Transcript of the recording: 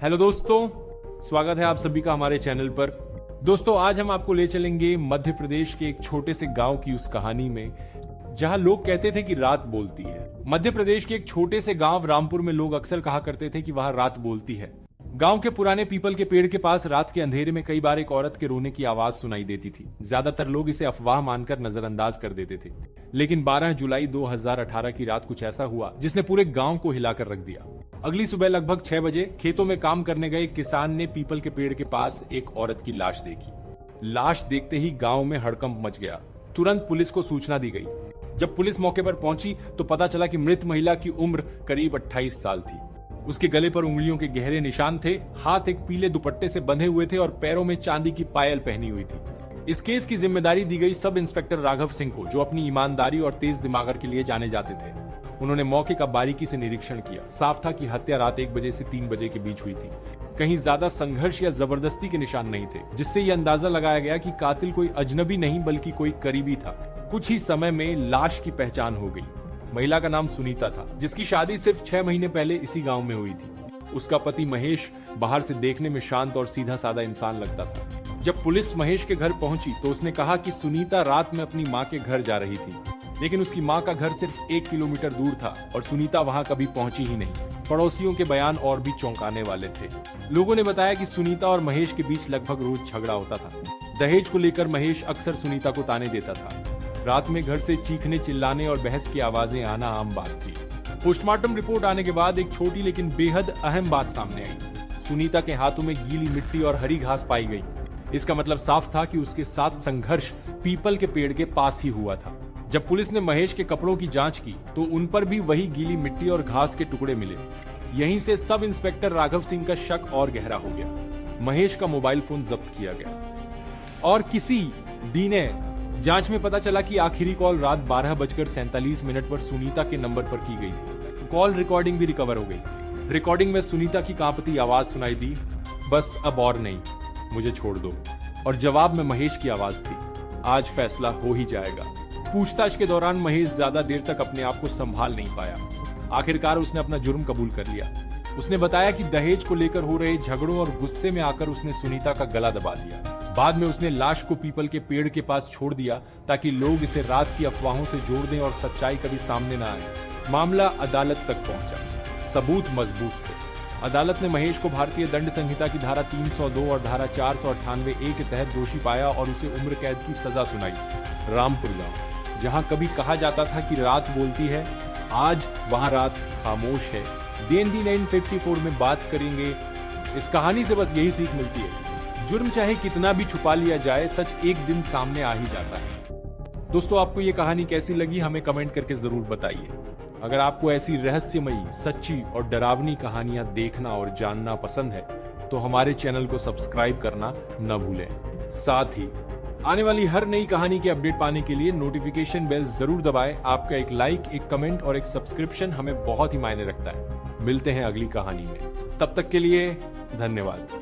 Hello दोस्तों, स्वागत है आप सभी का हमारे चैनल पर। दोस्तों, आज हम आपको ले चलेंगे मध्य प्रदेश के एक छोटे से गांव की उस कहानी में जहां लोग कहते थे कि रात बोलती है। मध्य प्रदेश के एक छोटे से गांव रामपुर में लोग अक्सर कहा करते थे कि वहां रात बोलती है। गांव के पुराने पीपल के पेड़ के पास रात के अंधेरे में कई बार एक औरत के रोने की आवाज सुनाई देती थी। ज्यादातर लोग इसे अफवाह मानकर नजरअंदाज कर देते थे, लेकिन 12 जुलाई 2018 की रात कुछ ऐसा हुआ जिसने पूरे गांव को हिलाकर रख दिया। अगली सुबह लगभग 6 बजे खेतों में काम करने गए किसान ने पीपल के पेड़ के पास एक औरत की लाश देखी। लाश देखते ही गांव में हड़कंप मच गया। तुरंत पुलिस को सूचना दी गई। जब पुलिस मौके पर पहुंची तो पता चला कि मृत महिला की उम्र करीब 28 साल थी। उसके गले पर उंगलियों के गहरे निशान थे, हाथ एक पीले दुपट्टे से बंधे हुए थे और पैरों में चांदी की पायल पहनी हुई थी। इस केस की जिम्मेदारी दी गई सब इंस्पेक्टर राघव सिंह को, जो अपनी ईमानदारी और तेज दिमागर के लिए जाने जाते थे। उन्होंने मौके का बारीकी से निरीक्षण किया। साफ था कि हत्या रात 1 बजे से 3 बजे के बीच हुई थी। कहीं ज्यादा संघर्ष या जबरदस्ती के निशान नहीं थे, जिससे यह अंदाजा लगाया गया कि कातिल कोई अजनबी नहीं बल्कि कोई करीबी था। कुछ ही समय में लाश की पहचान हो गई। महिला का नाम सुनीता था, जिसकी शादी सिर्फ 6 महीने पहले इसी गांव में हुई थी। उसका पति महेश बाहर से देखने में शांत और सीधा साधा इंसान लगता था। जब पुलिस महेश के घर पहुंची तो उसने कहा कि सुनीता रात में अपनी मां के घर जा रही थी, लेकिन उसकी मां का घर सिर्फ 1 किलोमीटर दूर था और सुनीता वहां कभी पहुंची ही नहीं। पड़ोसियों के बयान और भी चौंकाने वाले थे। लोगों ने बताया कि सुनीता और महेश के बीच लगभग रोज झगड़ा होता था। दहेज को लेकर महेश अक्सर सुनीता को ताने देता था। रात में घर से चीखने, चिल्लाने और बहस की आवाजें आना आम बात थी। पोस्टमार्टम रिपोर्ट आने के बाद एक छोटी लेकिन बेहद अहम बात सामने आई। सुनीता के हाथों में गीली मिट्टी और हरी घास पाई गई। इसका मतलब साफ था कि उसके साथ संघर्ष पीपल के पेड़ के पास ही हुआ था। जब पुलिस ने महेश के कपड़ों की जांच की तो उन पर भी वही गीली मिट्टी और घास के टुकड़े मिले। यहीं से सब इंस्पेक्टर राघव सिंह का शक और गहरा हो गया। महेश का मोबाइल फोन जब्त किया गया और किसी दीने जांच में पता चला कि आखिरी कॉल रात 12:47 पर सुनीता के नंबर पर की गई थी। कॉल रिकॉर्डिंग भी रिकवर हो गई। रिकॉर्डिंग में सुनीता की कांपती आवाज सुनाई दी, बस अब और नहीं, मुझे छोड़ दो। और जवाब में महेश की आवाज थी, आज फैसला हो ही जाएगा। पूछताछ के दौरान महेश ज्यादा देर तक अपने आप को संभाल नहीं पाया। आखिरकार उसने अपना जुर्म कबूल कर लिया। उसने बताया कि दहेज को लेकर हो रहे झगड़ों और गुस्से में आकर उसने सुनीता का गला दबा दिया। बाद में उसने लाश को पीपल के पेड़ के पास छोड़ दिया ताकि लोग इसे रात की अफवाहों से जोड़ दें और सच्चाई कभी सामने न आए। मामला अदालत तक पहुंचा। सबूत मजबूत थे। अदालत ने महेश को भारतीय दंड संहिता की धारा 302 और धारा 498 के तहत दोषी पाया और उसे उम्र कैद की सजा सुनाई। रामपुर गांव, जहां कभी कहा जाता था कि रात बोलती है, आज वहां रात खामोश है। DND 954 में बात करेंगे। इस कहानी से बस यही सीख मिलती है, जुर्म चाहे कितना भी छुपा लिया जाए, सच एक दिन सामने आ ही जाता है। दोस्तों, आपको ये कहानी कैसी लगी हमें कमेंट करके जरूर बताइए। अगर आपको ऐसी रहस्यमयी, सच्ची और डरावनी कहानियां देखना और जानना पसंद है तो हमारे चैनल को सब्सक्राइब करना न भूलें। साथ ही आने वाली हर नई कहानी के अपडेट पाने के लिए नोटिफिकेशन बेल जरूर दबाएं। आपका एक लाइक, एक कमेंट और एक सब्सक्रिप्शन हमें बहुत ही मायने रखता है। मिलते हैं अगली कहानी में, तब तक के लिए धन्यवाद।